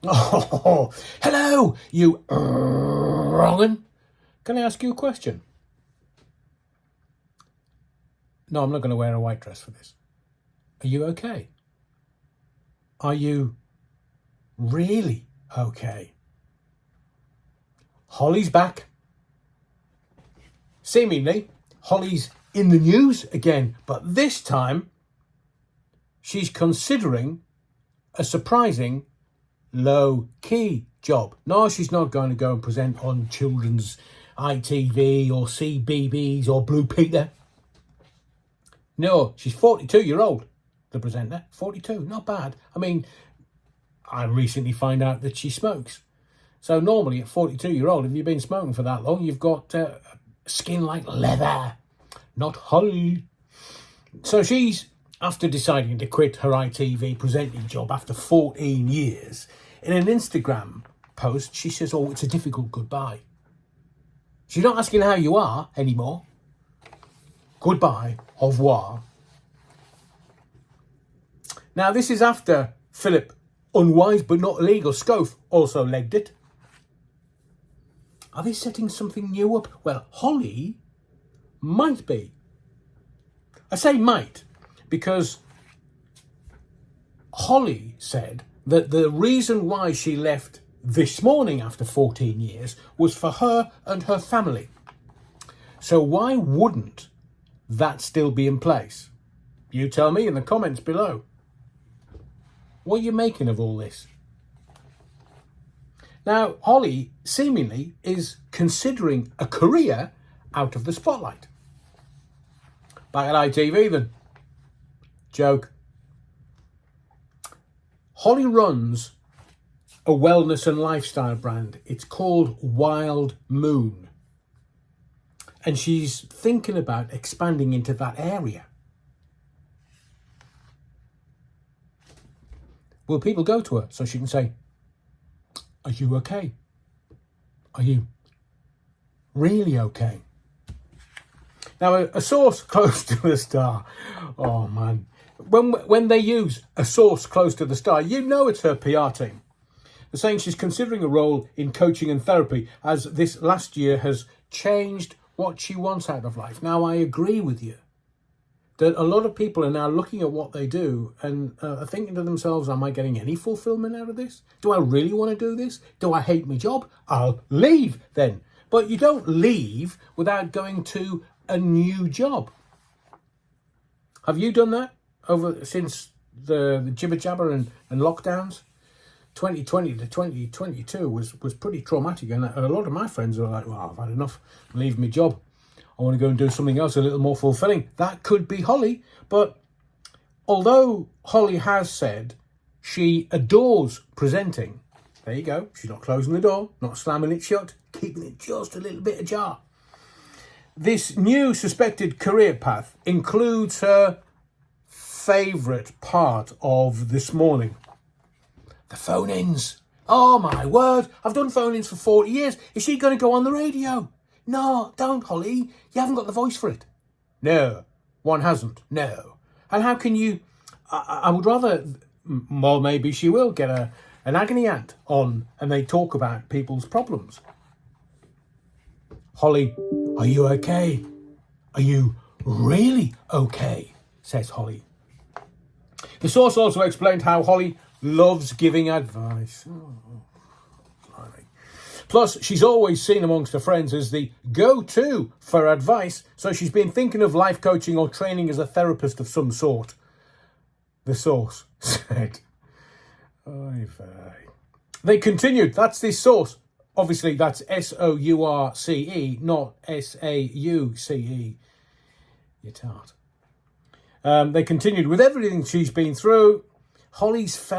Oh, hello, you wrong'un. Can I ask you a question? No, I'm not going to wear a white dress for this. Are you okay? Are you really okay? Holly's back. Seemingly, Holly's in the news again, but this time she's considering a surprising low-key job. No, she's not going to go and present on children's ITV or CBBS or Blue Peter. No, she's 42-year-old, the presenter. 42, not bad. I mean, I recently find out that she smokes. So normally at 42-year-old, if you've been smoking for that long, you've got skin like leather, not Holly. So she's, after deciding to quit her ITV presenting job after 14 years, in an Instagram post, she says, oh, it's a difficult goodbye. She's not asking how you are anymore. Goodbye, au revoir. Now, this is after Philip, unwise but not illegal, Scove also legged it. Are they setting something new up? Well, Holly might be. I say might because Holly said that the reason why she left this morning after 14 years was for her and her family. So why wouldn't that still be in place? You tell me in the comments below. What are you making of all this? Now, Holly seemingly is considering a career out of the spotlight. Back at ITV then. Joke. Holly runs a wellness and lifestyle brand. It's called Wild Moon. And she's thinking about expanding into that area. Will people go to her so she can say, are you okay? Are you really okay? Now, a source close to the star. Oh, man. When they use a source close to the star, you know it's her PR team. They're saying she's considering a role in coaching and therapy as this last year has changed what she wants out of life. Now, I agree with you that a lot of people are now looking at what they do and are thinking to themselves, am I getting any fulfillment out of this? Do I really want to do this? Do I hate my job? I'll leave then. But you don't leave without going to a new job. Have you done that since the jibber jabber and lockdowns? 2020 to 2022 was pretty traumatic, and a lot of my friends are like, well, I've had enough, leave my job. I want to go and do something else a little more fulfilling. That could be Holly. But although Holly has said she adores presenting, there you go. She's not closing the door, not slamming it shut, keeping it just a little bit ajar. This new suspected career path includes her favourite part of this morning. The phone-ins. Oh, my word. I've done phone-ins for 40 years. Is she going to go on the radio? No, don't, Holly. You haven't got the voice for it. No, one hasn't. No. And how can you... I would rather... Well, maybe she will get an agony aunt on and they talk about people's problems. Holly, are you okay? Are you really okay? Says Holly. The source also explained how Holly loves giving advice. Plus, she's always seen amongst her friends as the go-to for advice, so she's been thinking of life coaching or training as a therapist of some sort. The source said. They continued, that's this source. Obviously, that's S-O-U-R-C-E, not S-A-U-C-E. You tart. They continued, with everything she's been through, Holly's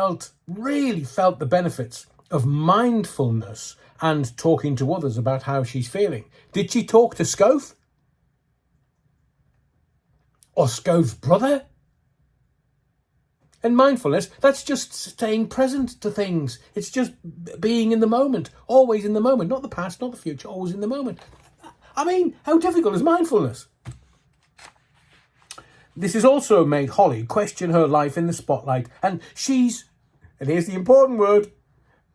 really felt the benefits of mindfulness and talking to others about how she's feeling. Did she talk to Scove? Or Scove's brother? And mindfulness, that's just staying present to things. It's just being in the moment, always in the moment, not the past, not the future, always in the moment. I mean, how difficult is mindfulness? This has also made Holly question her life in the spotlight, and she's, and here's the important word,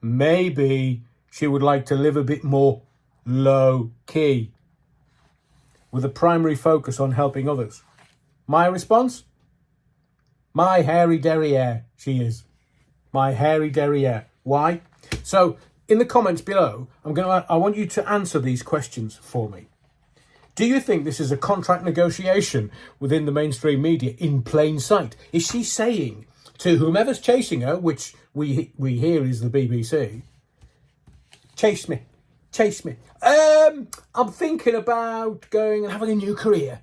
maybe she would like to live a bit more low-key, with a primary focus on helping others. My response? My hairy derriere, she is. My hairy derriere. Why? So, in the comments below, I want you to answer these questions for me. Do you think this is a contract negotiation within the mainstream media in plain sight? Is she saying to whomever's chasing her, which we hear is the BBC, chase me, chase me. I'm thinking about going and having a new career.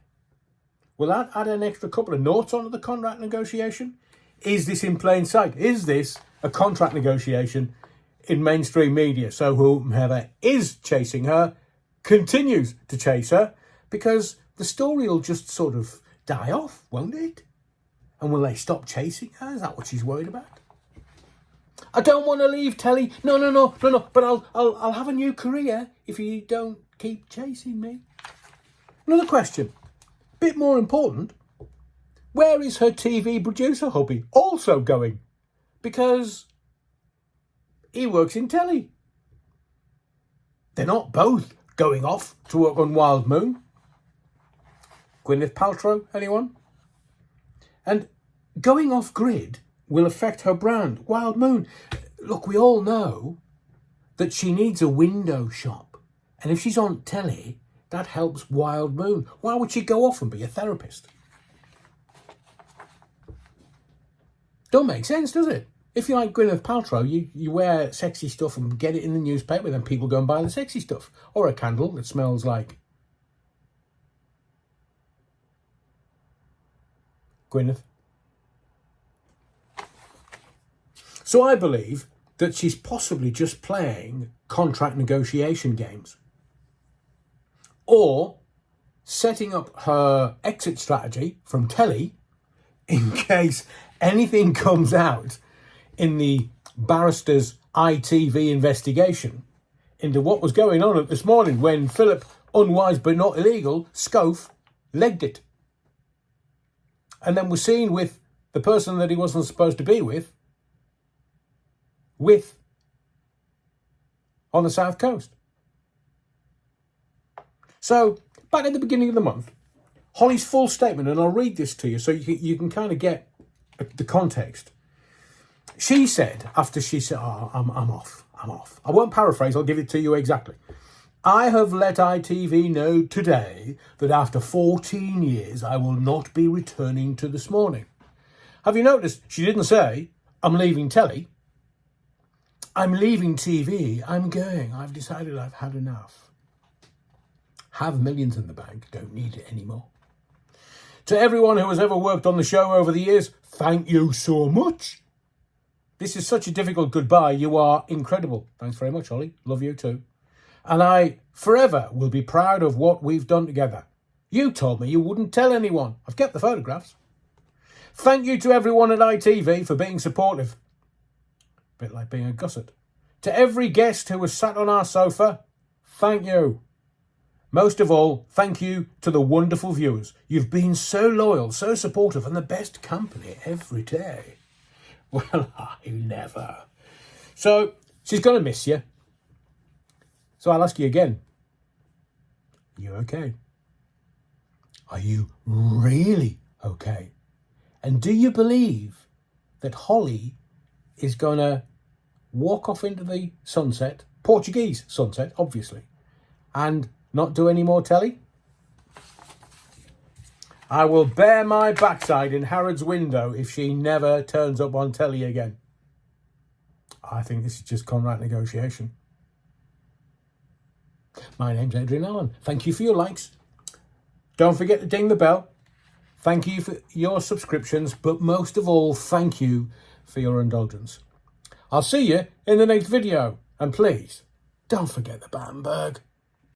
Will that add an extra couple of notes onto the contract negotiation? Is this in plain sight? Is this a contract negotiation in mainstream media? So whomever is chasing her continues to chase her, because the story will just sort of die off, won't it? And will they stop chasing her? Is that what she's worried about? I don't want to leave telly. No. But I'll have a new career if you don't keep chasing me. Another question, bit more important. Where is her TV producer hubby also going? Because he works in telly. They're not both going off to work on Wild Moon. Gwyneth Paltrow, anyone? And going off grid will affect her brand, Wild Moon. Look, we all know that she needs a window shop. And if she's on telly, that helps Wild Moon. Why would she go off and be a therapist? Don't make sense, does it? If you like Gwyneth Paltrow, you wear sexy stuff and get it in the newspaper, then people go and buy the sexy stuff. Or a candle that smells like Gwyneth. So I believe that she's possibly just playing contract negotiation games, or setting up her exit strategy from telly in case anything comes out in the barrister's ITV investigation into what was going on this morning when Philip, unwise but not illegal, Scove, legged it. And then was seen with the person that he wasn't supposed to be with on the South Coast. So, back at the beginning of the month, Holly's full statement, and I'll read this to you so you can kind of get the context. She said, after she said, I'm off. I won't paraphrase, I'll give it to you exactly. I have let ITV know today that after 14 years, I will not be returning to This Morning. Have you noticed she didn't say, I'm leaving telly. I'm leaving TV. I'm going. I've decided I've had enough. Have millions in the bank. Don't need it anymore. To everyone who has ever worked on the show over the years, thank you so much. This is such a difficult goodbye. You are incredible. Thanks very much, Holly. Love you too. And I forever will be proud of what we've done together. You told me you wouldn't tell anyone. I've kept the photographs. Thank you to everyone at ITV for being supportive. A bit like being a gusset. To every guest who was sat on our sofa, thank you. Most of all, thank you to the wonderful viewers. You've been so loyal, so supportive, and the best company every day. Well, I never. So, she's going to miss you. So I'll ask you again. Are you okay? Are you really okay? And do you believe that Holly is going to walk off into the sunset, Portuguese sunset, obviously, and not do any more telly? I will bare my backside in Harrod's window if she never turns up on telly again. I think this is just contract negotiation. My name's Adrian Allen. Thank you for your likes. Don't forget to ding the bell. Thank you for your subscriptions, but most of all, thank you for your indulgence. I'll see you in the next video. And please, don't forget the Bamberg.